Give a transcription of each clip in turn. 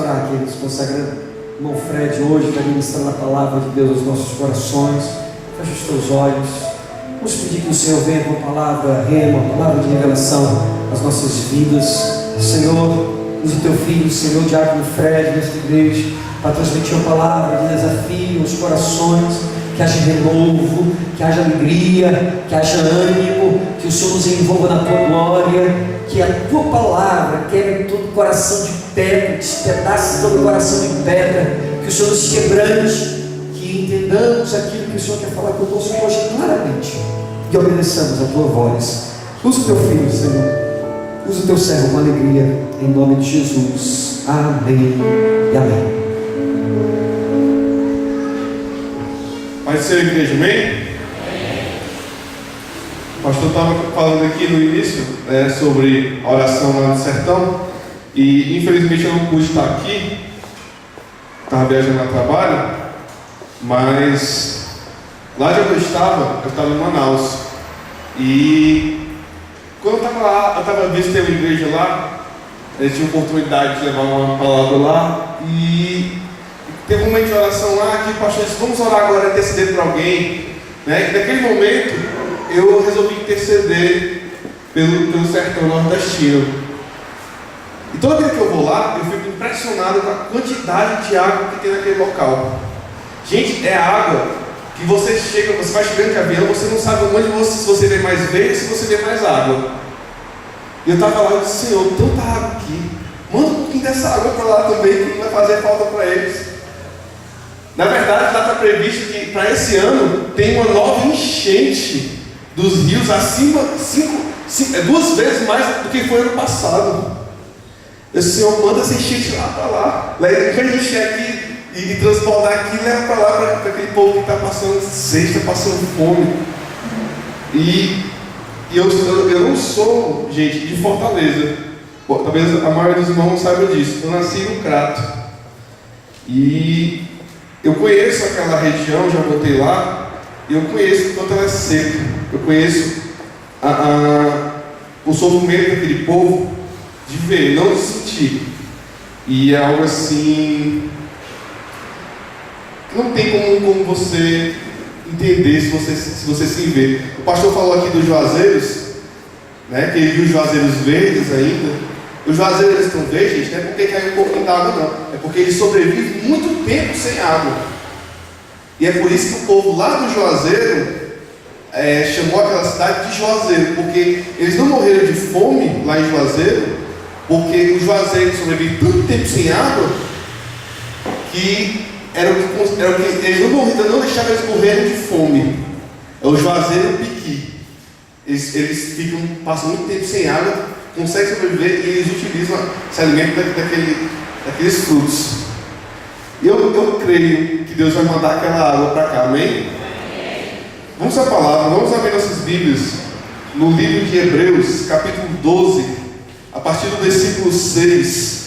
orar, queridos, consagrando o irmão Fred hoje, vai ministrar a palavra de Deus aos nossos corações. Fecha os teus olhos. Vamos pedir que o Senhor venha com a palavra rema, a palavra de revelação às nossas vidas. Senhor, usa o teu filho, Senhor, Diácono Fred, nesta igreja, para transmitir a palavra de desafio aos corações, que haja renovo, que haja alegria, que haja ânimo, que o Senhor nos envolva na tua glória, que a tua palavra quebre todo coração de pedra, despedace todo coração de pedra, que o Senhor nos quebrante, que entendamos aquilo que o Senhor quer falar conosco hoje claramente e obedeçamos a tua voz. Usa o teu filho, Senhor, usa o teu servo com alegria, em nome de Jesus. Amém e amém. Pode ser, igreja, amém? O pastor estava falando aqui no início sobre a oração lá no sertão, e infelizmente eu não pude estar aqui, estava viajando a trabalho, mas lá onde eu estava em Manaus, e quando eu estava lá, eu estava visitando a igreja lá, eu tinha oportunidade de levar uma palavra lá, e teve um momento de oração lá que o pastor disse: vamos orar agora, interceder por alguém, né? E naquele momento eu resolvi interceder pelo sertão nordestino. E toda vez que eu vou lá, eu fico impressionado com a quantidade de água que tem naquele local. Gente, é água que você chega, você vai chegando de avião, você não sabe onde se você vê mais verde ou se você vê mais água. E eu estava lá e disse: Senhor, tanta água aqui, manda um pouquinho dessa água para lá também, que não vai fazer falta para eles. Na verdade, lá está previsto que para esse ano tem uma nova enchente dos rios, acima, 2 vezes mais do que foi ano passado. O Senhor manda essa enchente lá para lá. Lá ele vai encher aqui e transportar aqui e leva para lá, para aquele povo que está passando sede, está passando fome. E eu não sou, gente, de Fortaleza. Bom, talvez a maioria dos irmãos não saiba disso. Eu nasci no Crato. E eu conheço aquela região, já voltei lá, e eu conheço o quanto ela é seca. Eu conheço o sofrimento daquele povo, de ver, não de sentir. E é algo assim que não tem como você entender se você se vê. O pastor falou aqui dos juazeiros, né, que ele viu os juazeiros verdes ainda. Os juazeiros eles estão verdes, gente, não é porque caiu um pouquinho d'água, não. É porque eles sobrevivem muito tempo sem água. E é por isso que o povo lá do Juazeiro chamou aquela cidade de Juazeiro, porque eles não morreram de fome lá em Juazeiro, porque os juazeiros sobrevivem tanto tempo sem água, que eles não deixavam eles morrerem de fome. É o Juazeiro Piqui. Eles passam muito tempo sem água, conseguem sobreviver e eles utilizam esse alimento daqueles frutos. E eu creio que Deus vai mandar aquela água para cá, amém? Vamos à palavra, vamos abrir nossas Bíblias no livro de Hebreus, capítulo 12, a partir do versículo 6.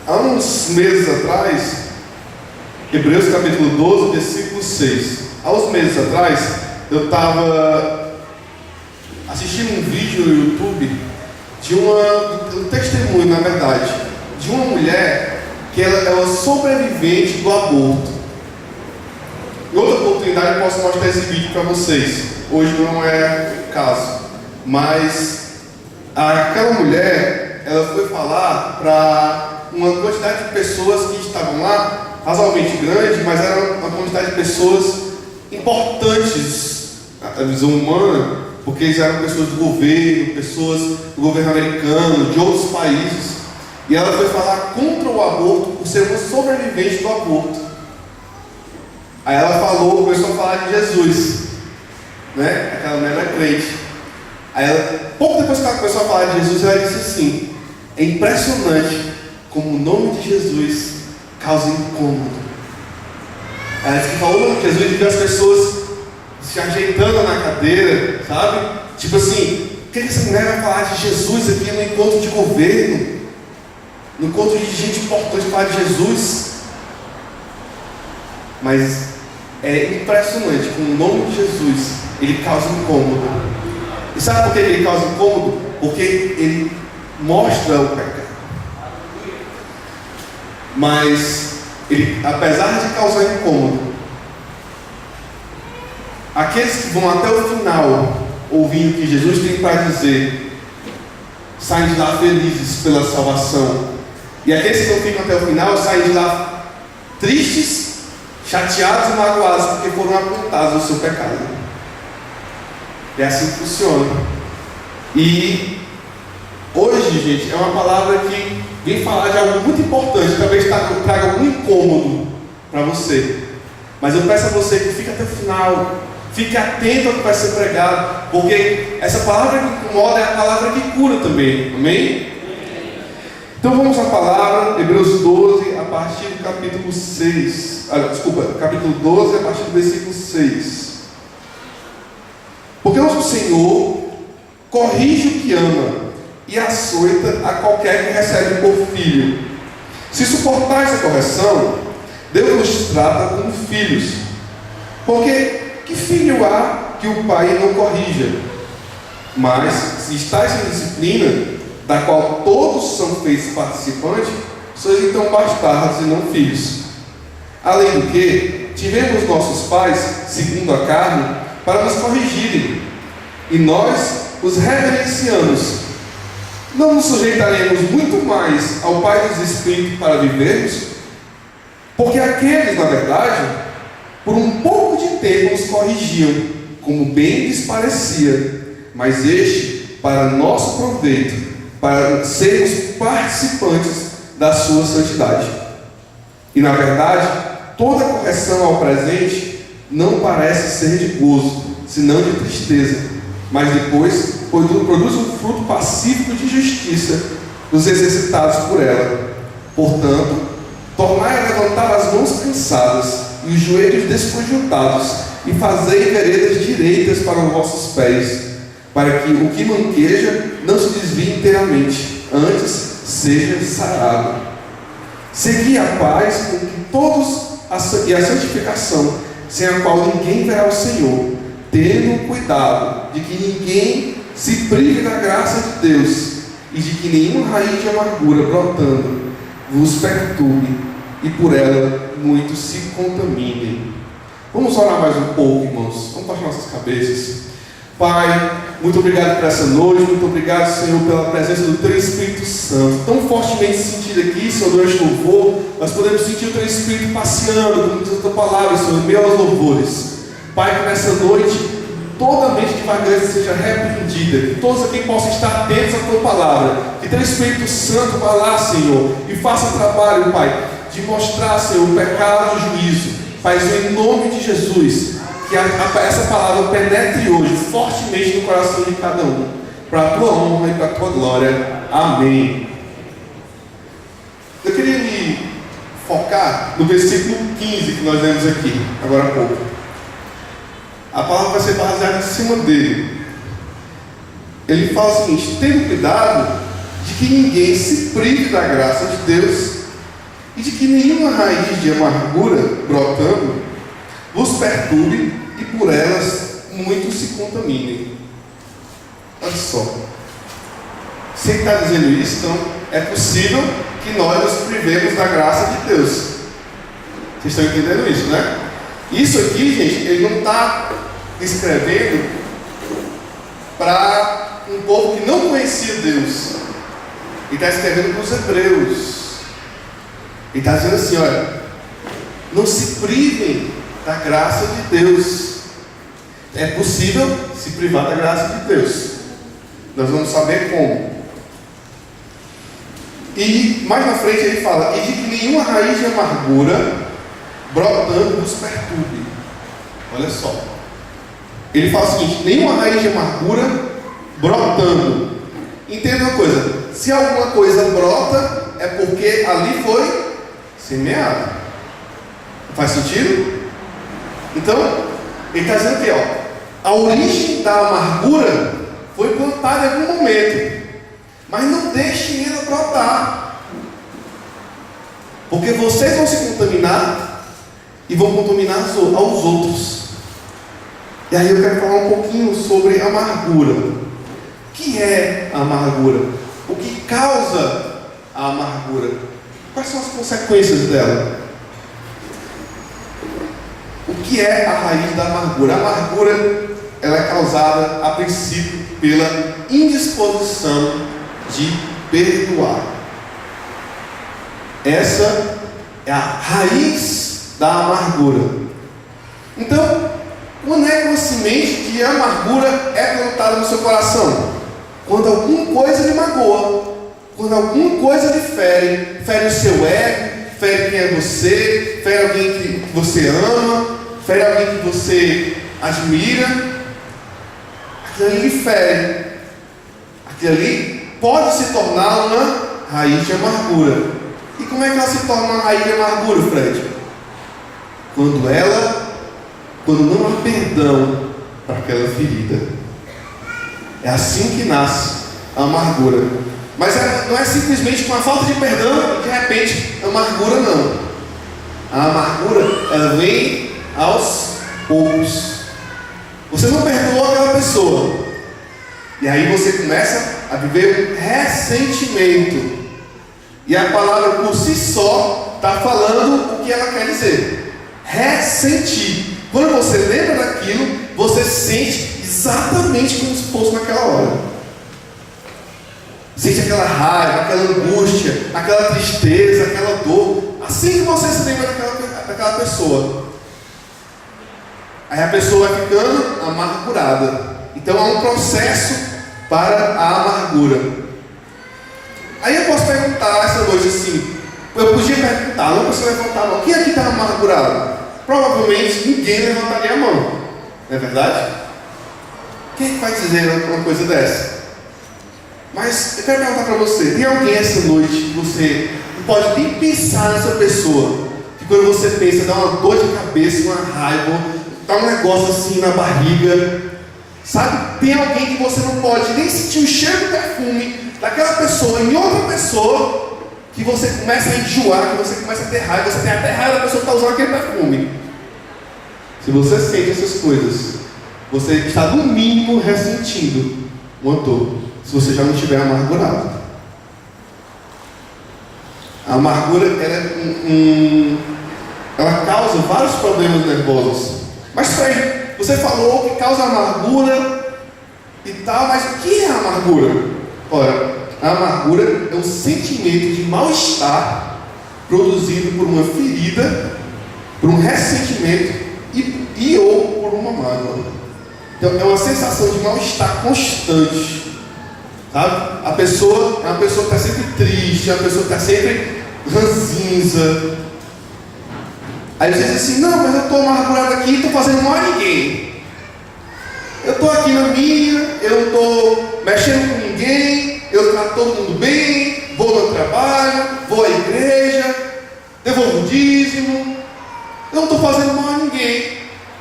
Há uns meses atrás, Hebreus capítulo 12, versículo 6. Há uns meses atrás, eu estava assistindo um vídeo no YouTube de um testemunho, na verdade, de uma mulher que ela é uma sobrevivente do aborto. Em outra oportunidade eu posso mostrar esse vídeo para vocês. Hoje não é o caso, mas aquela mulher, ela foi falar para uma quantidade de pessoas que estavam lá, razoavelmente grande, mas era uma quantidade de pessoas importantes na visão humana, porque eles eram pessoas do governo americano, de outros países. E ela foi falar contra o aborto por ser uma sobrevivente do aborto. Aí ela começou a falar de Jesus, né? Aquela mulher era crente. Aí pouco depois que ela começou a falar de Jesus, ela disse assim: é impressionante como o nome de Jesus causa incômodo. Ela disse que falou o nome de Jesus e viu as pessoas se ajeitando na cadeira, sabe? Tipo assim, o que essa mulher vai falar de Jesus aqui no encontro de governo? No encontro de gente importante falar de Jesus? Mas é impressionante como o nome de Jesus, ele causa incômodo. E sabe por que ele causa incômodo? Porque ele mostra o pecado. mas ele, apesar de causar incômodo, aqueles que vão até o final ouvindo o que Jesus tem para dizer, saem de lá felizes pela salvação. E aqueles que não ficam até o final saem de lá tristes, chateados e magoados porque foram apontados o seu pecado. É assim que funciona. E hoje, gente, é uma palavra que vem falar de algo muito importante. Talvez traga algum incômodo para você, mas eu peço a você que fique até o final, fique atento ao que vai ser pregado, porque essa palavra que incomoda é a palavra que cura também. Amém? Então vamos à palavra, Hebreus 12, a partir do capítulo 6. Capítulo 12, a partir do versículo 6. Porque o Senhor corrige o que ama e açoita a qualquer que recebe por filho. Se suportais a correção, Deus nos trata como filhos. Porque que filho há que o pai não corrija? Mas se estáis em disciplina, da qual todos são feitos participantes, sois então bastardos e não filhos. Além do que, tivemos nossos pais, segundo a carne, para nos corrigirem, e nós os reverenciamos. Não nos sujeitaremos muito mais ao Pai dos Espíritos para vivermos? Porque aqueles, na verdade, por um pouco de tempo nos corrigiam, como bem lhes parecia, mas este para nosso proveito, para sermos participantes da sua santidade. E na verdade, toda correção ao presente não parece ser de gozo, senão de tristeza, mas depois produz um fruto pacífico de justiça dos exercitados por ela. Portanto, tornai a levantar as mãos cansadas e os joelhos desconjuntados, e fazei veredas direitas para os vossos pés, para que o que manqueja não se desvie inteiramente, antes seja sarado. Segui a paz com que todos e a santificação, sem a qual ninguém verá o Senhor, tendo cuidado de que ninguém se prive da graça de Deus, e de que nenhuma raiz de amargura brotando vos perturbe, e por ela muitos se contaminem. Vamos orar mais um pouco, irmãos. Vamos baixar nossas cabeças. Pai, muito obrigado por essa noite, muito obrigado, Senhor, pela presença do Teu Espírito Santo, tão fortemente sentido aqui, Senhor, durante o louvor. Nós podemos sentir o Teu Espírito passeando, como diz a Tua palavra, Senhor, em meio aos louvores. Pai, que nessa noite, toda mente de vaidade seja repreendida, que todos aqui possam estar atentos à Tua palavra, que Teu Espírito Santo vá lá, Senhor, e faça o trabalho, Pai, de mostrar, Senhor, o pecado e o juízo. Pai, em nome de Jesus, que essa palavra penetre hoje fortemente no coração de cada um, para a Tua honra e para a Tua glória. Amém. Eu queria me focar no versículo 15 que nós lemos aqui, agora há pouco. A palavra vai ser baseada em cima dele. Ele fala o seguinte: tendo cuidado de que ninguém se prive da graça de Deus, e de que nenhuma raiz de amargura brotando vos perturbe, e por elas muitos se contaminem. Olha só. Você está dizendo isso, então é possível que nós nos privemos da graça de Deus. Vocês estão entendendo isso, né? Isso aqui, gente, ele não está escrevendo para um povo que não conhecia Deus. Ele está escrevendo para os hebreus. Ele está dizendo assim: olha, não se privem da graça de Deus. É possível se privar da graça de Deus. Nós vamos saber como. E mais na frente ele fala: e de que nenhuma raiz de amargura brotando nos perturbe. Olha só. Ele fala o seguinte: nenhuma raiz de amargura brotando. Entenda uma coisa: se alguma coisa brota, é porque ali foi semeado. Faz sentido? Então, ele está dizendo aqui, ó, a origem da amargura foi plantada em algum momento, mas não deixem ela brotar, porque vocês vão se contaminar e vão contaminar aos outros. E aí eu quero falar um pouquinho sobre amargura. O que é a amargura? O que causa a amargura? Quais são as consequências dela? O que é a raiz da amargura? A amargura, ela é causada, a princípio, pela indisposição de perdoar. Essa é a raiz da amargura. Então, quando é que uma semente de amargura é plantada no seu coração? Quando alguma coisa lhe magoa, quando alguma coisa lhe fere, fere o seu ego, fere quem é você, fere alguém que você ama, fere alguém que você admira, aquilo ali lhe fere. Aquilo ali pode se tornar uma raiz de amargura. E como é que ela se torna uma raiz de amargura, Fred? Quando não há perdão para aquela ferida. É assim que nasce a amargura. Mas não é simplesmente com a falta de perdão, de repente, a amargura não. A amargura, ela vem aos poucos. Você não perdoou aquela pessoa. E aí você começa a viver um ressentimento. E a palavra por si só está falando o que ela quer dizer. Ressentir. Quando você lembra daquilo, você sente exatamente como se fosse naquela hora. Sente aquela raiva, aquela angústia, aquela tristeza, aquela dor. Assim que você se lembra daquela pessoa. Aí a pessoa vai ficando amargurada. Então há um processo para a amargura. Aí eu posso perguntar essa noite assim. Eu podia perguntar, não precisa levantar a mão. Quem aqui está amargurado? Provavelmente ninguém levantaria a mão. Não é verdade? Quem é que vai dizer uma coisa dessa? Mas eu quero perguntar para você, tem alguém essa noite que você não pode nem pensar nessa pessoa, que quando você pensa dá uma dor de cabeça, uma raiva, dá um negócio assim na barriga, sabe? Tem alguém que você não pode nem sentir o cheiro do perfume daquela pessoa em outra pessoa, que você começa a enjoar, que você começa a ter raiva, você tem até raiva da pessoa que está usando aquele perfume. Se você sente essas coisas, você está no mínimo ressentindo uma dor. Se você já não estiver amargurado. A amargura ela causa vários problemas nervosos. Mas Fred, você falou que causa amargura e tal, mas o que é a amargura? Ora, a amargura é um sentimento de mal-estar produzido por uma ferida, por um ressentimento e ou por uma mágoa. Então é uma sensação de mal-estar constante. Sabe? A pessoa é uma pessoa que está sempre triste, é uma pessoa que está sempre ranzinza. Aí você diz assim, não, mas eu estou amargurado aqui e estou fazendo mal a ninguém. Eu estou aqui na minha, eu não estou mexendo com ninguém, eu trato todo mundo bem, vou no trabalho, vou à igreja, devolvo o dízimo, eu não estou fazendo mal a ninguém.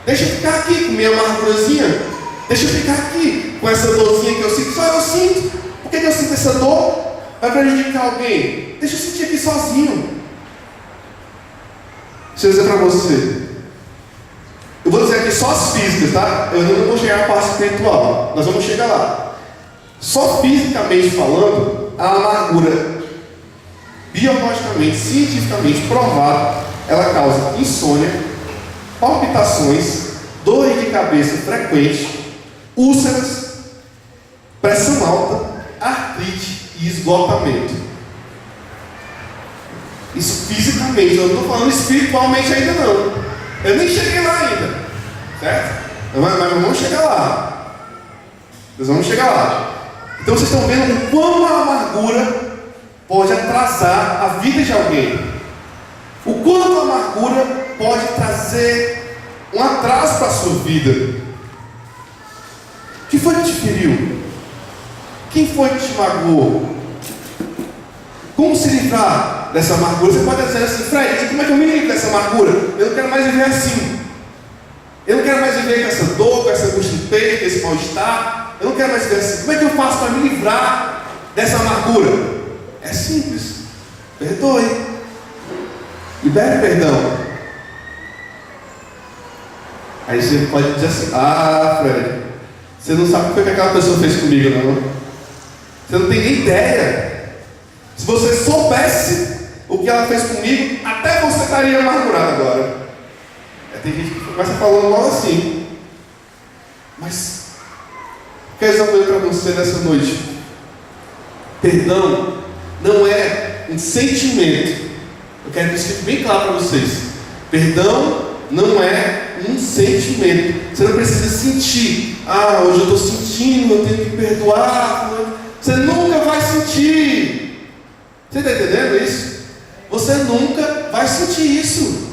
Deixa eu ficar aqui com minha amargurazinha, deixa eu ficar aqui com essa dorzinha que eu sinto, só eu sinto. Por que eu sinto essa dor? Vai prejudicar alguém? Deixa eu sentir aqui sozinho. Deixa eu dizer para você. Eu vou dizer aqui só as físicas, tá? Eu não vou chegar à parte espiritual. Nós vamos chegar lá. Só fisicamente falando, a amargura, biologicamente, cientificamente provado, ela causa insônia, palpitações, dores de cabeça frequente, úlceras, pressão alta, artrite e esgotamento. Isso fisicamente, eu não estou falando espiritualmente ainda não. Eu nem cheguei lá ainda, certo? Mas vamos chegar lá. Nós vamos chegar lá. Então vocês estão vendo o quão a amargura pode atrasar a vida de alguém. O quanto a amargura pode trazer um atraso para a sua vida. Quem foi que te feriu? Quem foi que te magoou? Como se livrar dessa amargura? Você pode dizer assim, Fred, como é que eu me livro dessa amargura? Eu não quero mais viver assim. Eu não quero mais viver com essa dor, com essa angústia no peito, com esse mal-estar. Eu não quero mais viver assim. Como é que eu faço para me livrar dessa amargura? É simples. Perdoe. Libere perdão. Aí você pode dizer assim, Fred, você não sabe o que aquela pessoa fez comigo, não? Você não tem nem ideia. Se você soubesse o que ela fez comigo, até você estaria amargurado agora. Tem gente que começa falando logo assim. Mas quero dizer uma coisa para você nessa noite. Perdão não é um sentimento. Eu quero que isso fique bem claro para vocês. Perdão não é um sentimento. Você não precisa sentir. Hoje eu estou sentindo, eu tenho que perdoar. Você nunca vai sentir. Você está entendendo isso? Você nunca vai sentir isso.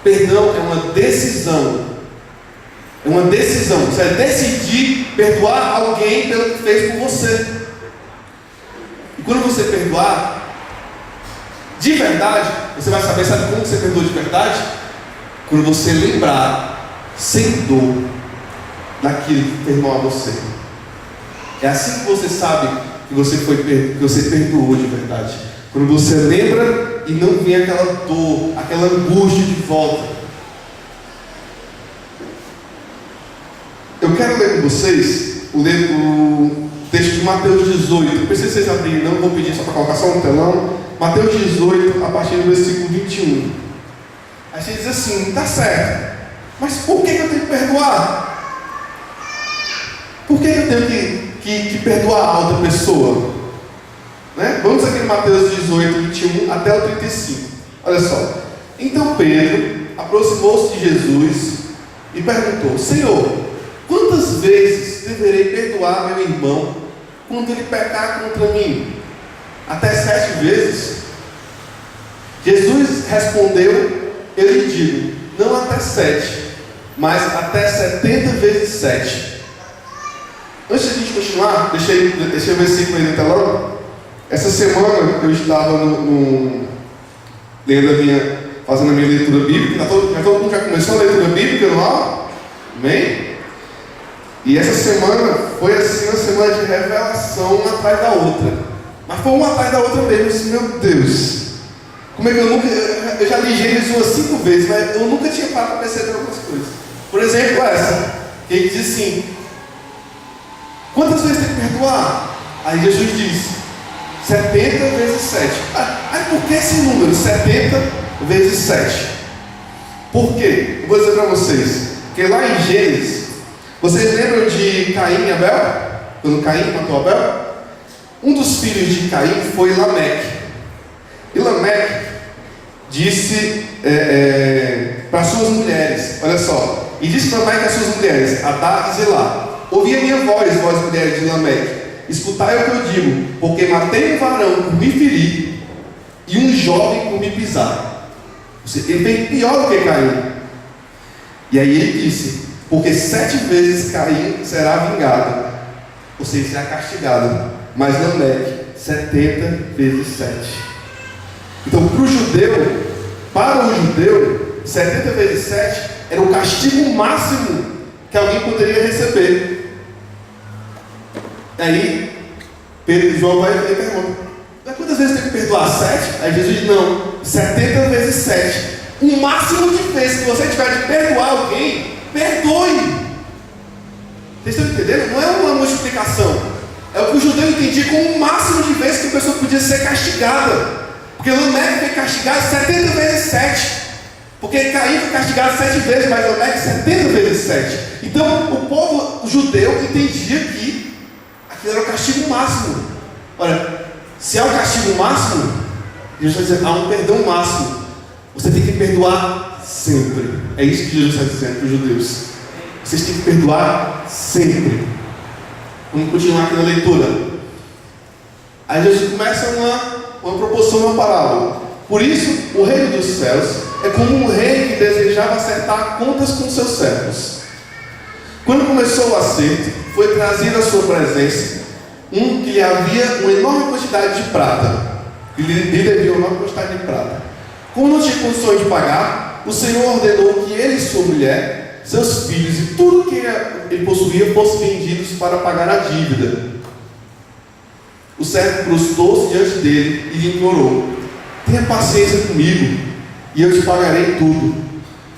Perdão é uma decisão. É uma decisão. Você vai decidir perdoar alguém pelo que fez por você. E quando você perdoar, de verdade, você vai saber, sabe como você perdoou de verdade? Quando você lembrar, sem dor, daquilo que fez mal a você. É assim que você sabe que você perdoou de verdade. Quando você lembra e não vem aquela dor, aquela angústia de volta. Eu quero ler com vocês o texto de Mateus 18. Não precisa vocês abrirem, não vou pedir só para colocar só no telão. Mateus 18, a partir do versículo 21. Aí você diz assim, tá certo, mas por que eu tenho que perdoar? Por que eu tenho que perdoar a outra pessoa? Né? Vamos aqui em Mateus 18, 21 até o 35. Olha só. Então Pedro aproximou-se de Jesus e perguntou: Senhor, quantas vezes deverei perdoar meu irmão quando ele pecar contra mim? Até 7 vezes? Jesus respondeu: eu lhe digo, não até 7, mas até 70 vezes 7. Antes de a gente continuar, deixei o versículo aí no telão. Essa semana eu estava fazendo a minha leitura bíblica. Todo mundo já começou a leitura bíblica no ar? Amém? E essa semana foi assim, uma semana de revelação uma atrás da outra. Mas foi uma atrás da outra mesmo. Assim, meu Deus, como é que eu já li Gênesis umas 5 vezes, mas eu nunca tinha parado para perceber algumas coisas. Por exemplo, essa, que ele diz assim: quantas vezes tem que perdoar? Aí Jesus diz 70 vezes 7. Aí por que esse número? 70 vezes 7. Por quê? Eu vou dizer para vocês. Porque lá em Gênesis, vocês lembram de Caim e Abel? Quando Caim matou Abel? Um dos filhos de Caim foi Lameque. E Lameque disse para suas mulheres, olha só, e disse Lameque às suas mulheres, Adá e Zilá: ouvi a minha voz, vós mulheres de Lameque, escutai o que eu digo, porque matei um varão por me ferir e um jovem por me pisar. Ele fez pior do que Caim. E aí ele disse: porque 7 vezes Caim será vingado, ou seja, será castigado, mas Lameque 70 vezes 7. Então para o judeu, 70 vezes 7 era o castigo máximo que alguém poderia receber. Aí Pedro e João vai e perguntam: quantas vezes tem que perdoar? 7? Aí Jesus diz: não, 70 vezes 7. O máximo de vezes que você tiver de perdoar alguém, perdoe. Vocês estão entendendo? Não é uma multiplicação. É o que o judeu entendia como o máximo de vezes que a pessoa podia ser castigada. Porque Lameque foi castigado 70 vezes 7. Porque Caim foi castigado 7 vezes, mas Lameque 70 vezes 7. Então o povo judeu entendia que aquilo era o castigo máximo. Olha, se é o castigo máximo, Jesus está dizendo: há um perdão máximo. Você tem que perdoar sempre. É isso que Jesus está dizendo para os judeus. Vocês têm que perdoar sempre. Vamos continuar aqui na leitura. Aí Jesus começa uma proposição, uma parábola. Por isso, o reino dos céus é como um rei que desejava acertar contas com seus servos. Quando começou o acerto, foi trazido à sua presença um que lhe havia uma enorme quantidade de prata. Lhe devia uma enorme quantidade de prata. Como não tinha condições de pagar, o Senhor ordenou que ele e sua mulher, seus filhos e tudo que ele possuía fossem vendidos para pagar a dívida. O servo prostou-se diante dele e lhe implorou: tenha paciência comigo e eu te pagarei tudo.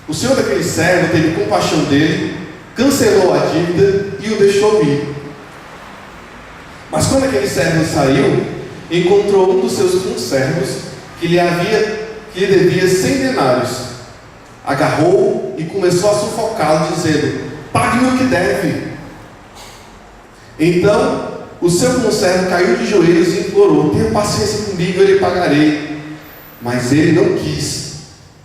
O senhor daquele servo teve compaixão dele, cancelou a dívida e o deixou ir. Mas quando aquele servo saiu, encontrou um dos seus conservos que lhe devia 100 denários. Agarrou e começou a sufocá-lo, dizendo: pague-me o que deve. Então o seu conservo caiu de joelhos e implorou: tenha paciência comigo, eu lhe pagarei. Mas ele não quis.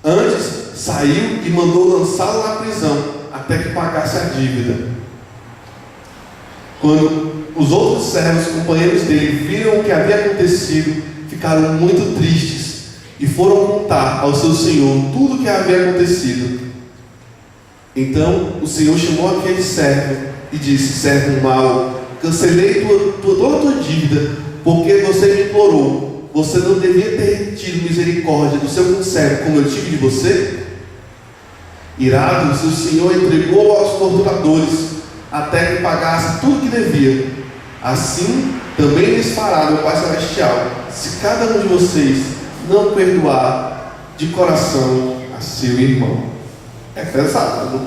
Antes saiu e mandou lançá-lo na prisão até que pagasse a dívida. Quando os outros servos, companheiros dele, viram o que havia acontecido, ficaram muito tristes e foram contar ao seu senhor tudo o que havia acontecido. Então o senhor chamou aquele servo e disse: servo mau, cancelei toda a tua dívida, porque você me implorou. Você não devia ter tido misericórdia do seu conservo como eu tive de você? Irado, seu senhor entregou aos torturadores até que pagasse tudo que devia. Assim também lhes fará meu Pai Celestial, se cada um de vocês não perdoar de coração a seu irmão. É pesado.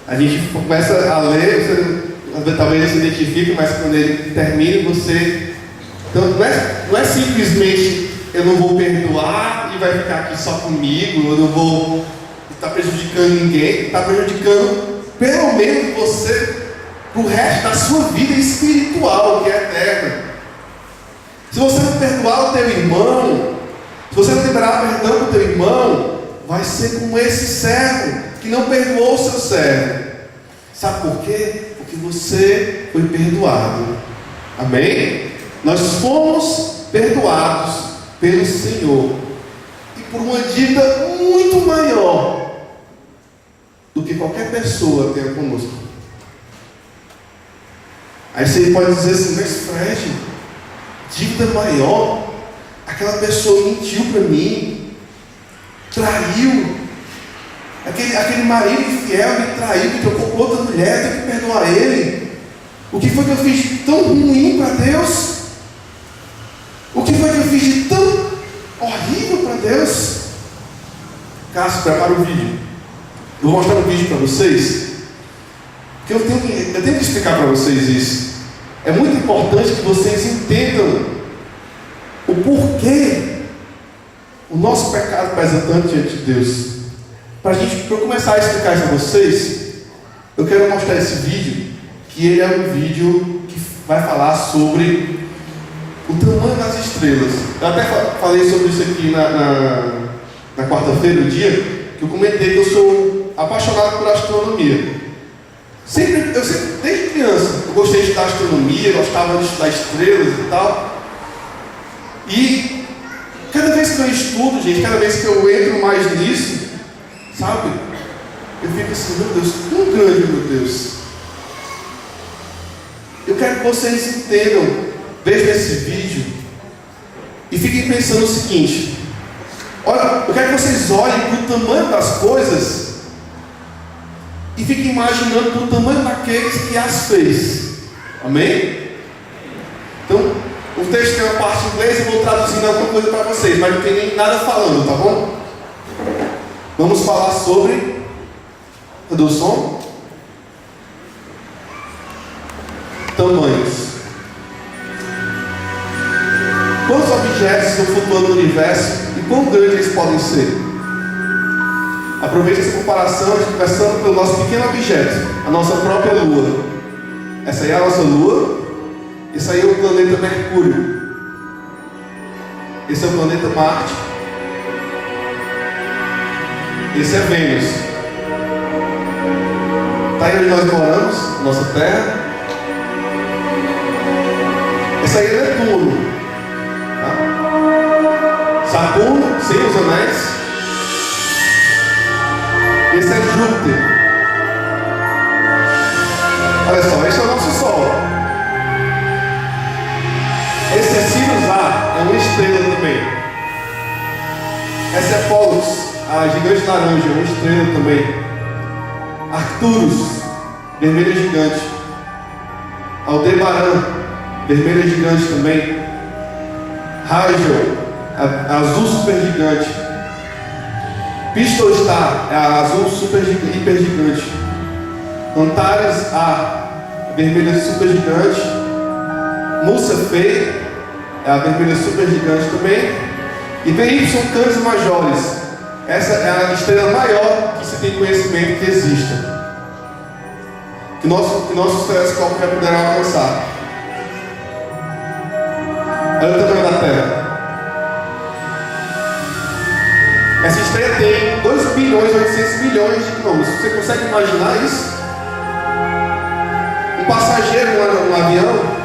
A gente começa a ler, você talvez se identifique, mas quando ele termina, você... Então não é simplesmente eu não vou perdoar e vai ficar aqui só comigo, eu não vou estar prejudicando ninguém, está prejudicando pelo menos você para o resto da sua vida espiritual, que é eterna. Se você não perdoar o teu irmão, se você não liberar perdão para o teu irmão, vai ser como esse servo que não perdoou o seu servo. Sabe por quê? Porque você foi perdoado. Amém? Nós fomos perdoados pelo Senhor e por uma dívida muito maior do que qualquer pessoa tenha conosco. Aí você pode dizer assim: mas Fred, dívida maior? Aquela pessoa mentiu para mim, traiu, aquele marido infiel me traiu, me trocou com outra mulher, eu tenho que perdoar ele. O que foi que eu fiz tão ruim para Deus? O que foi que eu fiz de tão horrível para Deus? Cássio, prepara o vídeo. Eu vou mostrar um vídeo para vocês, porque eu tenho que explicar para vocês isso. É muito importante que vocês entendam o porquê o nosso pecado pesa tanto diante de Deus. Para eu começar a explicar isso a vocês, eu quero mostrar esse vídeo, que ele é um vídeo que vai falar sobre o tamanho das estrelas. Eu até falei sobre isso aqui na quarta-feira, no dia, que eu comentei que eu sou apaixonado por astronomia. Eu sempre, desde criança, eu gostei de estudar astronomia, gostava de estudar estrelas e tal. E cada vez que eu estudo, gente, cada vez que eu entro mais nisso, sabe, eu fico assim: meu Deus, tão grande, meu Deus. Eu quero que vocês entendam. Vejam esse vídeo e fiquem pensando o seguinte: olha, eu quero que vocês olhem para o tamanho das coisas e fiquem imaginando para o tamanho daqueles que as fez. Amém? Então, o texto tem uma parte em inglês, eu vou traduzindo alguma coisa para vocês, mas não tem nem nada falando, tá bom? Vamos falar sobre... Cadê o som? Tamanhos. Quantos objetos estão flutuando no universo e quão grandes eles podem ser? Aproveite essa comparação, começando pelo nosso pequeno objeto, a nossa própria Lua. Essa aí é a nossa Lua, esse aí é o planeta Mercúrio, esse é o planeta Marte, esse é Vênus. Está aí onde nós moramos, nossa Terra. Esse aí é Netuno. Saturno, sem os anéis. Esse é Júpiter. Olha só, esse é o nosso Sol. Esse é Sirius A, é uma estrela também. Essa é Pollux, a gigante laranja, é uma estrela também. Arcturus, vermelha gigante. Aldebaran, vermelha gigante também. Rigel, azul supergigante. Pistostar, é a azul hipergigante. Antares A, vermelha supergigante. Mussafei, é a vermelha super gigante também. E tem Y Canis Majoris. Essa é a estrela maior que se tem conhecimento que exista, que nossos telescópios já puderam alcançar. Olha o tamanho da Terra. Essa estrela tem 2 bilhões e 800 milhões de quilômetros. Você consegue imaginar isso? Um passageiro no avião,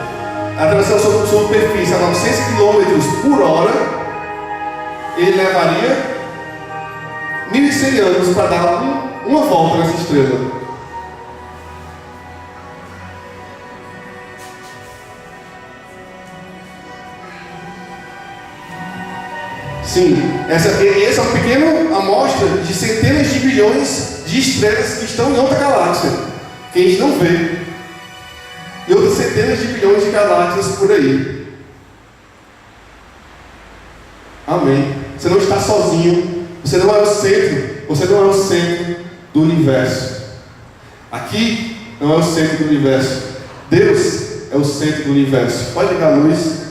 atravessando a superfície a 900 km por hora, ele levaria 1.100 anos para dar uma volta nessa estrela. Sim, essa é uma pequena amostra de centenas de bilhões de estrelas que estão em outra galáxia, que a gente não vê. E outras centenas de bilhões de galáxias por aí. Amém. Você não está sozinho. Você não é o centro. Você não é o centro do universo. Aqui não é o centro do universo. Deus é o centro do universo. Pode ligar a luz.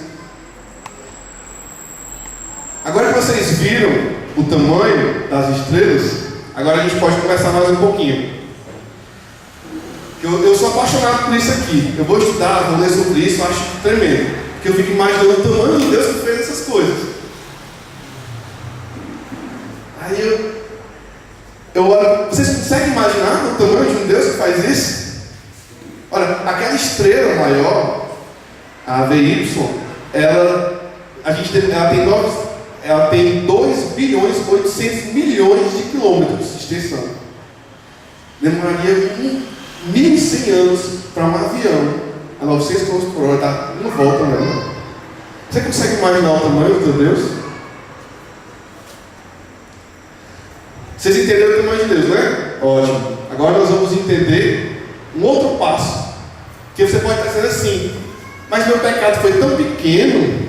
Agora que vocês viram o tamanho das estrelas, agora a gente pode conversar mais um pouquinho. Eu sou apaixonado por isso aqui. Eu vou estudar, vou ler sobre isso, eu acho tremendo. Porque eu fico imaginando o tamanho de Deus que fez essas coisas. Aí eu olho. Vocês conseguem imaginar o tamanho de um Deus que faz isso? Olha, aquela estrela maior, a VY, ela tem 2 bilhões e 800 milhões de quilômetros de extensão. Demoraria 1.100 anos para um avião a 900 km por hora dar uma volta nela. Você consegue imaginar o tamanho do Deus? Vocês entenderam o tamanho de Deus, né? Ótimo. Agora nós vamos entender um outro passo. Que você pode estar dizendo assim: mas meu pecado foi tão pequeno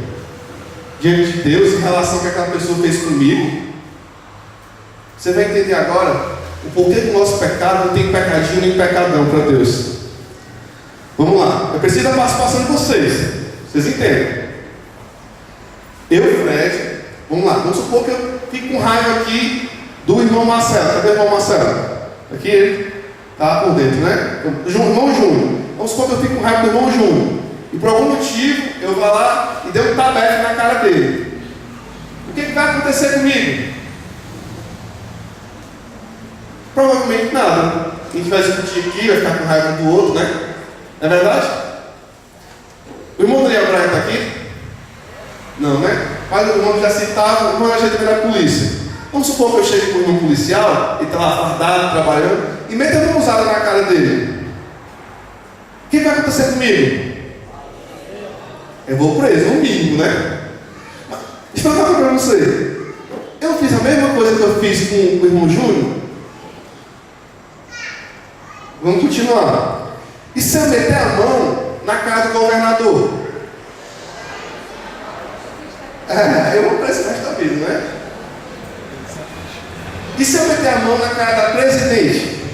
diante de Deus em relação ao que aquela pessoa fez comigo. Você vai entender agora o porquê do nosso pecado não tem pecadinho nem pecadão para Deus. Vamos lá. Eu preciso da participação de vocês. Vocês entendem? Eu e Fred, vamos lá. Vamos supor que eu fico com raiva aqui do irmão Marcelo. Cadê o irmão Marcelo? Aqui ele está por dentro, né? Irmão Júnior. Vamos supor que eu fico com raiva do irmão Júnior. E por algum motivo eu vou lá e dei um tabefe na cara dele. O que vai acontecer comigo? Provavelmente nada. A gente vai discutir aqui, vai ficar com raiva do outro, né? Não é verdade? O irmão Daniel Braga está aqui? Não, né? Mas o irmão já citava, o irmão já teve na polícia. Vamos supor que eu chegue com o irmão policial, e está lá fardado, trabalhando, e meta uma usada na cara dele. O que vai acontecer comigo? Eu vou preso, no mínimo, né? Deixa eu falar para você. Eu fiz a mesma coisa que eu fiz com o irmão Júnior. Vamos continuar. E se eu meter a mão na cara do governador? Eu vou preso o resto da vida, né? E se eu meter a mão na cara da presidente?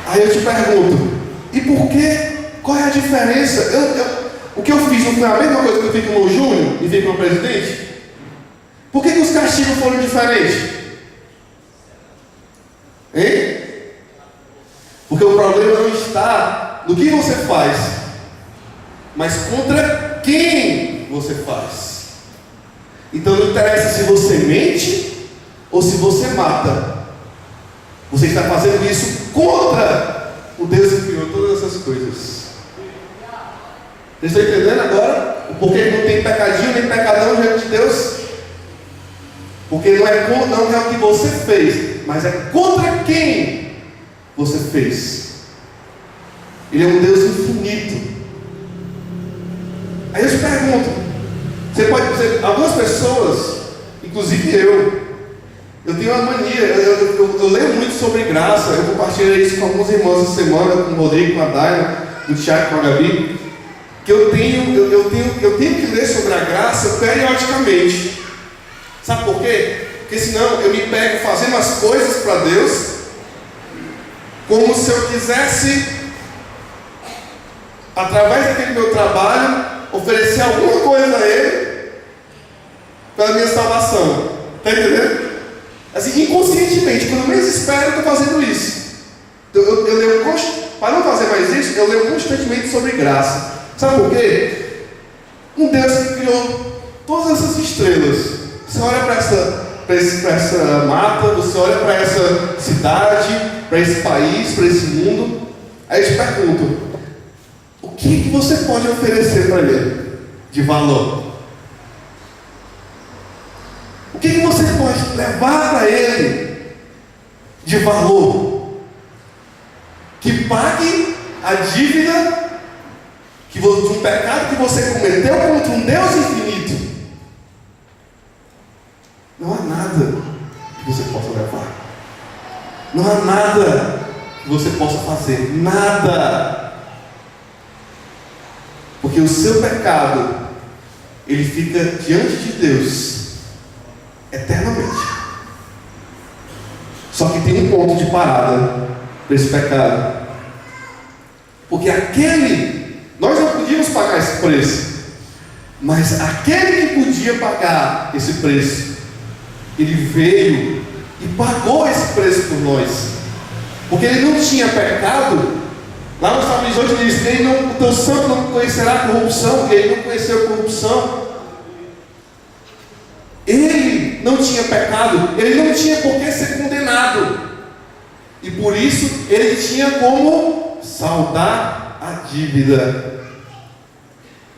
Aí eu te pergunto, e por quê? Qual é a diferença? O que eu fiz não foi a mesma coisa que eu fiz com o Júnior e fiz com o presidente? Por que os castigos foram diferentes? Hein? Porque o problema não está no que você faz, mas contra quem você faz. Então não interessa se você mente ou se você mata. Você está fazendo isso contra o Deus que criou todas essas coisas. Vocês estão entendendo agora o porquê não tem pecadinho nem pecadão diante de Deus? Porque não é o que você fez, mas é contra quem você fez. Ele é um Deus infinito. Aí eu te pergunto, você pode dizer, algumas pessoas, inclusive eu tenho uma mania, eu leio muito sobre graça, eu compartilhei isso com alguns irmãos essa semana, com o Rodrigo, com a Daina, com o Thiago, com a Gabi, que eu tenho que ler sobre a graça periodicamente. Sabe por quê? Porque senão eu me pego fazendo as coisas para Deus como se eu quisesse através daquele meu trabalho, oferecer alguma coisa a Ele pela minha salvação. Está entendendo? Assim, inconscientemente, quando eu menos espero, eu estou fazendo isso. Eu leio para não fazer mais isso, eu leio constantemente sobre graça. Sabe por quê? Um Deus que criou todas essas estrelas. Você olha para essa mata, você olha para essa cidade, para esse país, para esse mundo. Aí eu te pergunto: o que você pode oferecer para Ele de valor? O que você pode levar para Ele de valor? Que pague a dívida de um pecado que você cometeu contra um Deus infinito. Não há nada que você possa levar. Não há nada que você possa fazer. Nada. Porque o seu pecado, ele fica diante de Deus eternamente. Só que tem um ponto de parada para esse pecado. Porque nós não podíamos pagar esse preço, mas aquele que podia pagar esse preço, ele veio e pagou esse preço por nós. Porque ele não tinha pecado. Lá no Salmo 18 ele diz: o teu santo não conhecerá a corrupção, e ele não conheceu a corrupção. Ele não tinha pecado, ele não tinha por que ser condenado, e por isso ele tinha como saldar a dívida.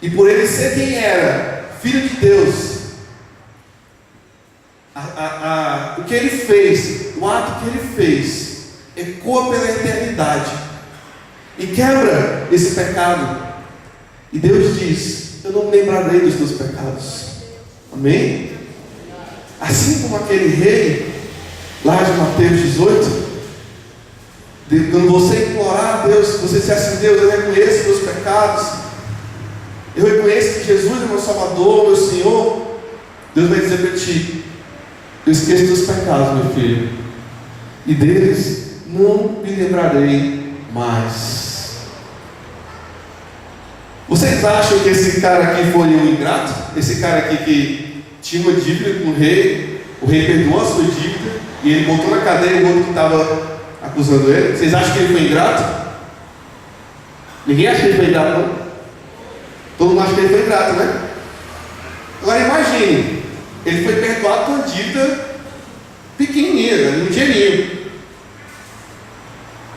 E por ele ser quem era, filho de Deus, o que ele fez, o ato que ele fez, ecoa pela eternidade e quebra esse pecado. E Deus diz: eu não me lembrarei dos teus pecados. Amém? Assim como aquele rei lá de Mateus 18, quando você implorar a Deus, você disser assim: Deus, eu reconheço meus pecados, eu reconheço que Jesus é meu Salvador, meu Senhor. Deus vai dizer para ti: eu esqueço dos pecados, meu filho, e deles não me lembrarei mais. Vocês acham que esse cara aqui foi um ingrato? Esse cara aqui que tinha uma dívida com o rei perdoou a sua dívida e ele botou na cadeia o outro que estava acusando ele? Vocês acham que ele foi ingrato? Ninguém acha que ele foi ingrato, não? Todo mundo acha que ele foi ingrato, né? Agora imagine, ele foi perdoado por uma dívida pequenininha, né? Um dinheirinho.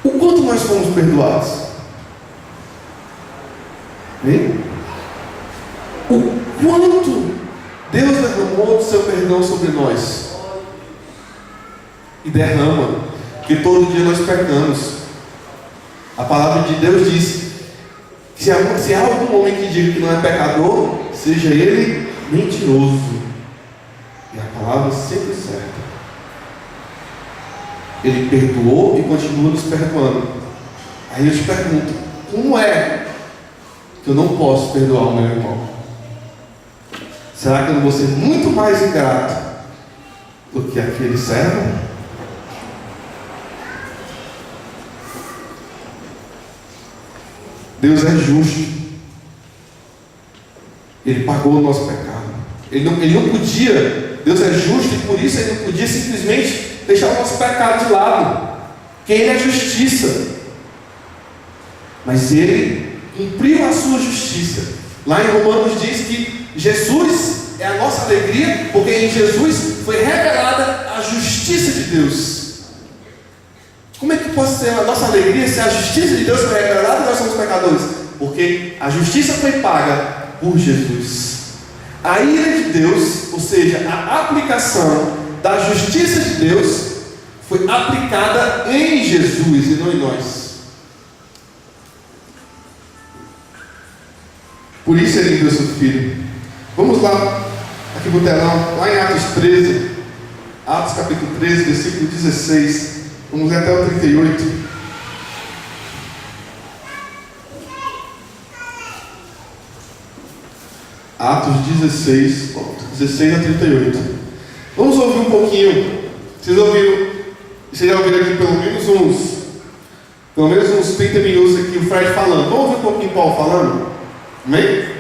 O quanto nós fomos perdoados? Hein? O quanto Deus derramou do seu perdão sobre nós? E derrama, porque todo dia nós pecamos. A palavra de Deus diz que se há algum homem que diga que não é pecador, seja ele mentiroso. E a palavra sempre é certa. Ele perdoou e continua nos perdoando. Aí eu te pergunto: como é que eu não posso perdoar o meu irmão? Será que eu não vou ser muito mais ingrato do que aquele servo? Deus é justo. Ele pagou o nosso pecado. Ele não podia. Deus é justo e por isso Ele não podia simplesmente deixar o nosso pecado de lado, porque Ele é justiça. Mas Ele cumpriu a sua justiça. Lá em Romanos diz que Jesus é a nossa alegria, porque em Jesus foi revelada a justiça de Deus. Como é que pode ser a nossa alegria se a justiça de Deus foi revelada e nós somos pecadores? Porque a justiça foi paga por Jesus. A ira de Deus, ou seja, a aplicação da justiça de Deus, foi aplicada em Jesus e não em nós. Por isso Ele enviou seu Filho. Vamos lá, aqui no telão, lá em Atos 13, Atos capítulo 13, versículo 16. Vamos até o 38. Atos 16, 16 a 38. Vamos ouvir um pouquinho. Vocês já ouviram aqui pelo menos pelo menos uns 30 minutos aqui, o Fred falando. Vamos ouvir um pouquinho Paulo falando? Amém?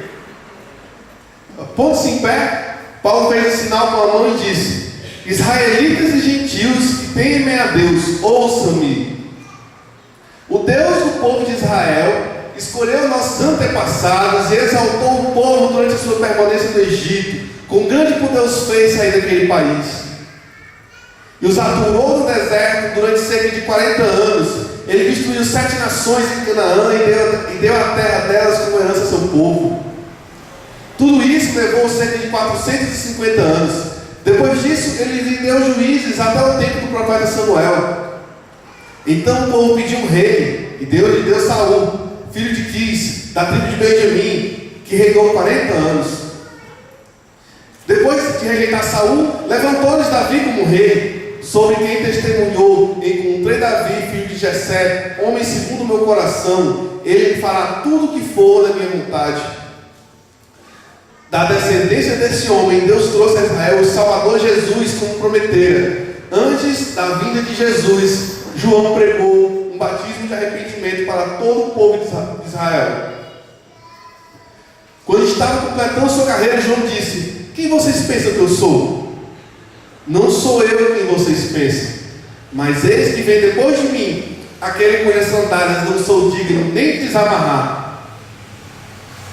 Pondo-se em pé, Paulo fez o sinal com a mão e disse: Israelitas e gentios que temem a Deus, ouçam-me. O Deus do povo de Israel escolheu nossos antepassados e exaltou o povo durante a sua permanência no Egito. Com grande poder os fez sair daquele país. E os aturou no deserto durante cerca de 40 anos. Ele destruiu 7 nações em Canaã e deu a terra delas como herança a seu povo. Tudo isso levou cerca de 450 anos. Depois disso, ele lhe deu juízes até o tempo do profeta Samuel. Então o povo pediu um rei, e Deus lhe deu Saul, filho de Quis, da tribo de Benjamim, que reinou 40 anos. Depois de rejeitar Saul, levantou-lhes Davi como rei, sobre quem testemunhou: encontrei Davi, filho de Jessé, homem segundo o meu coração, ele fará tudo o que for da minha vontade. Da descendência desse homem, Deus trouxe a Israel o Salvador Jesus, como prometera. Antes da vinda de Jesus, João pregou um batismo de arrependimento para todo o povo de Israel. Quando estava completando sua carreira, João disse: quem vocês pensam que eu sou? Não sou eu quem vocês pensam, mas eis que vem depois de mim, aquele cujas sandálias não sou digno nem de desamarrar.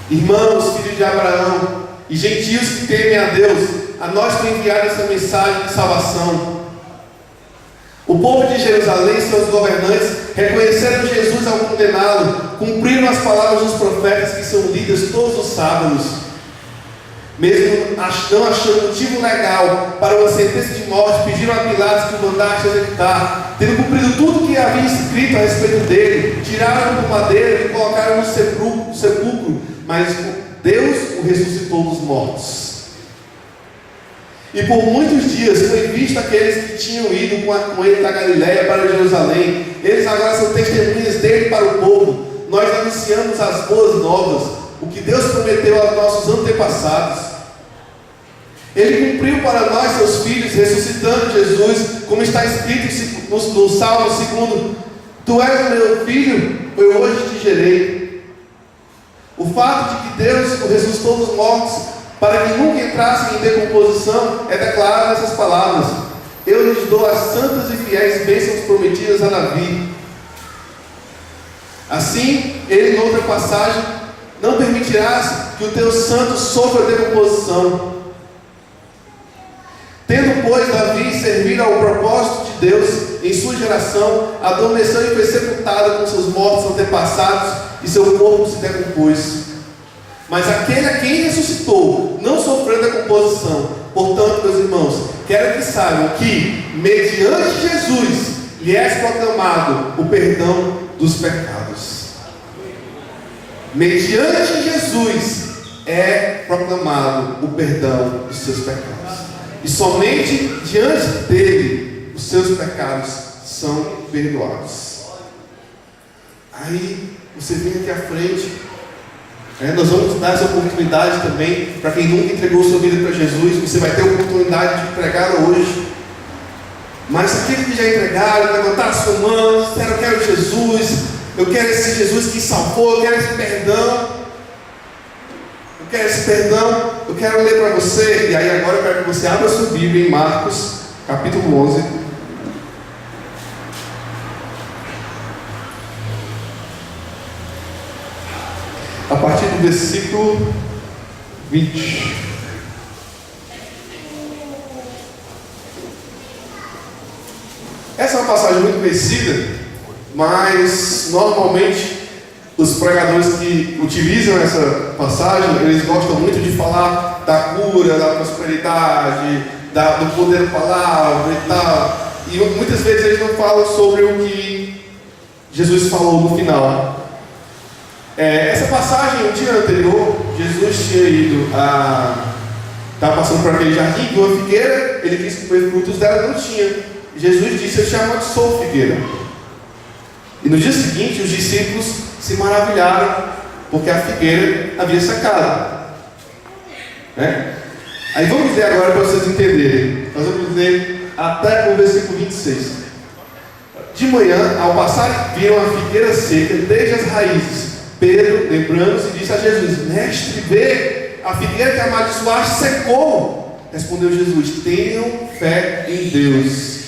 Irmãos, filhos de Abraão, e gentios que temem a Deus, a nós foi enviada essa mensagem de salvação. O povo de Jerusalém e seus governantes reconheceram Jesus ao condená-lo, cumpriram as palavras dos profetas que são lidas todos os sábados. Mesmo não achando motivo legal para uma sentença de morte, pediram a Pilatos que o mandasse executar. Tendo cumprido tudo que havia escrito a respeito dele, tiraram-no do madeiro e colocaram no sepulcro, mas Deus o ressuscitou dos mortos. E por muitos dias foi visto aqueles que tinham ido com ele da Galiléia para Jerusalém. Eles agora são testemunhas dele para o povo. Nós anunciamos as boas novas, o que Deus prometeu aos nossos antepassados. Ele cumpriu para nós, seus filhos, ressuscitando Jesus, como está escrito no Salmo 2: Tu és o meu filho, eu hoje te gerei. O fato de que Deus o ressuscitou dos mortos, para que nunca entrasse em decomposição, é declarado nessas palavras: eu lhes dou as santas e fiéis bênçãos prometidas a Davi. Assim, ele, em outra passagem: não permitirás que o teu santo sofra decomposição. Tendo, pois, Davi servido ao propósito de Deus em sua geração, adormeceu e foi sepultado com seus mortos antepassados, e seu corpo se decompôs. Mas aquele a quem ressuscitou não sofreu decomposição. Portanto, meus irmãos, quero que saibam que, mediante Jesus, lhe é proclamado o perdão dos pecados. Mediante Jesus é proclamado o perdão dos seus pecados. E somente diante dele os seus pecados são perdoados. Aí você vem aqui à frente. Nós vamos dar essa oportunidade também para quem nunca entregou sua vida para Jesus. Você vai ter a oportunidade de entregá-la hoje. Mas aqueles que já entregaram, levantaram sua mão, disseram: eu quero Jesus, eu quero esse Jesus que salvou, eu quero esse perdão. Eu quero esse perdão, eu quero ler para você. E aí agora eu quero que você abra a sua Bíblia em Marcos, capítulo 11. A partir do versículo 20. Essa é uma passagem muito conhecida, mas normalmente os pregadores que utilizam essa passagem, eles gostam muito de falar da cura, da prosperidade, do poder da palavra e tal. E muitas vezes eles não falam sobre o que Jesus falou no final. Essa passagem, o dia anterior, Jesus tinha ido estava passando por aquele jardim, viu uma figueira, ele quis comer frutos dela, não tinha. Jesus disse: eu te amaldiçoo, figueira. E no dia seguinte, os discípulos se maravilharam, porque a figueira havia secado. Aí vamos ler agora para vocês entenderem. Nós vamos ler até o versículo 26. de manhã, ao passar, viram a figueira seca desde as raízes. Pedro, lembrando-se, disse a Jesus: Mestre, vê, a figueira que amaldiçoaste secou. Respondeu Jesus: tenham fé em Deus.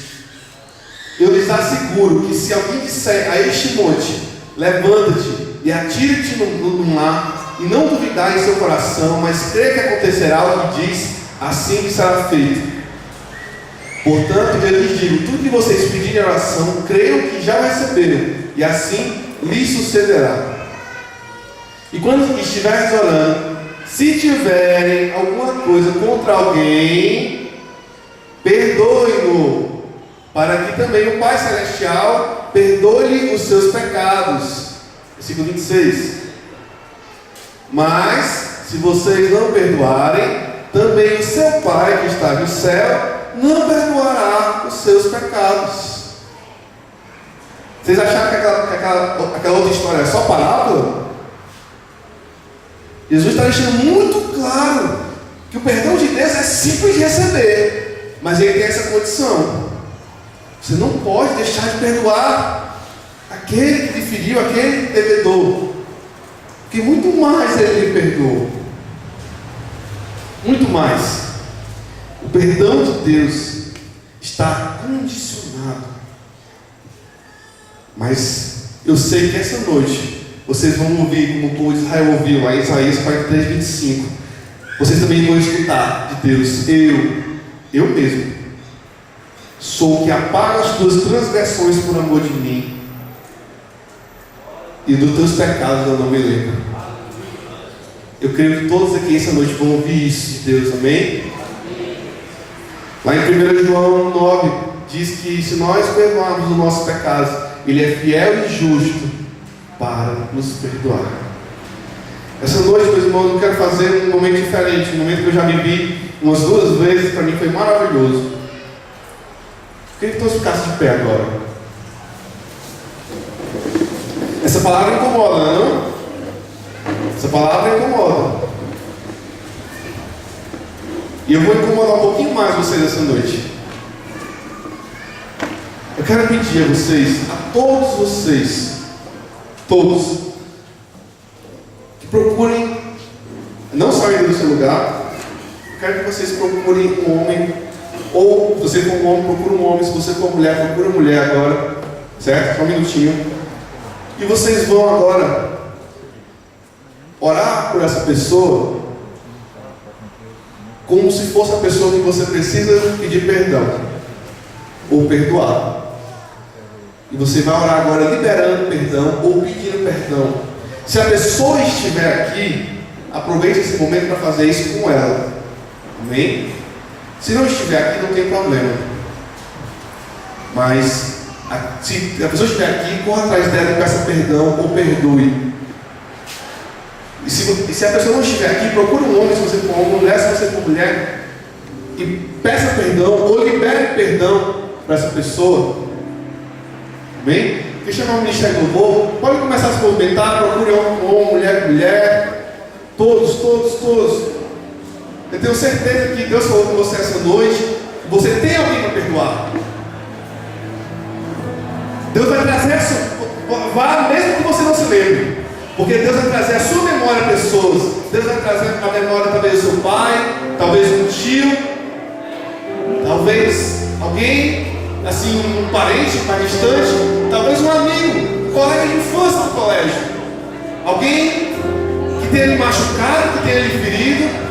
Eu lhes asseguro que se alguém disser a este monte: levanta-te e atira-te no mar, e não duvidar em seu coração, mas crer que acontecerá o que diz, assim será feito. Portanto, eu lhes digo: tudo que vocês pedirem em oração, creiam que já o receberam, e assim lhes sucederá. E quando estiveres orando, se tiverem alguma coisa contra alguém, perdoe-no, para que também o Pai Celestial perdoe-lhe os seus pecados. Versículo 26. Mas, se vocês não perdoarem, também o seu Pai que está no céu não perdoará os seus pecados. Vocês acharam que aquela outra história é só parábola? Jesus está deixando muito claro que o perdão de Deus é simples de receber, mas ele tem essa condição: você não pode deixar de perdoar aquele que lhe feriu, aquele devedor, porque muito mais ele lhe perdoou, muito mais. O perdão de Deus está condicionado. Mas eu sei que essa noite vocês vão ouvir, como o povo de Israel ouviu lá em Isaías 43, 25. Vocês também vão escutar de Deus: eu mesmo sou o que apaga as tuas transgressões por amor de mim, e dos teus pecados eu não me lembro. Eu creio que todos aqui essa noite vão ouvir isso de Deus, amém? Lá em 1 João 9 diz que se nós perdoarmos os nossos pecados, Ele é fiel e justo para nos perdoar. Essa noite, meus irmãos, eu quero fazer um momento diferente, um momento que eu já vivi umas 2 vezes, para mim foi maravilhoso. Eu queria que todos ficassem de pé agora. Essa palavra incomoda, não? Essa palavra incomoda. E eu vou incomodar um pouquinho mais vocês essa noite. Eu quero pedir a vocês, a todos vocês, todos, que procurem, não saindo do seu lugar. Eu quero que vocês procurem um homem, ou se você for um homem, procure um homem. Se você for mulher, procure uma mulher agora, certo? Só um minutinho. E vocês vão agora orar por essa pessoa, como se fosse a pessoa que você precisa pedir perdão ou perdoar. E você vai orar agora liberando perdão ou pedindo perdão. Se a pessoa estiver aqui, aproveite esse momento para fazer isso com ela. Amém? Se não estiver aqui, não tem problema. Mas se a pessoa estiver aqui, corra atrás dela e peça perdão ou perdoe. E se a pessoa não estiver aqui, procure um homem se você for homem, mulher se você for mulher, e peça perdão ou libere perdão para essa pessoa. Amém? Quer chamar o Ministério do Louvor? Pode começar a se movimentar, procure homem, mulher, todos. Eu tenho certeza que Deus falou com você essa noite. Você tem alguém para perdoar. Deus vai trazer vá mesmo que você não se lembre, porque Deus vai trazer à sua memória pessoas. Deus vai trazer à memória talvez o seu pai, talvez um tio, talvez alguém, assim, um parente mais distante, talvez um amigo, um colega de infância do colégio, alguém que tenha lhe machucado, que tenha lhe ferido.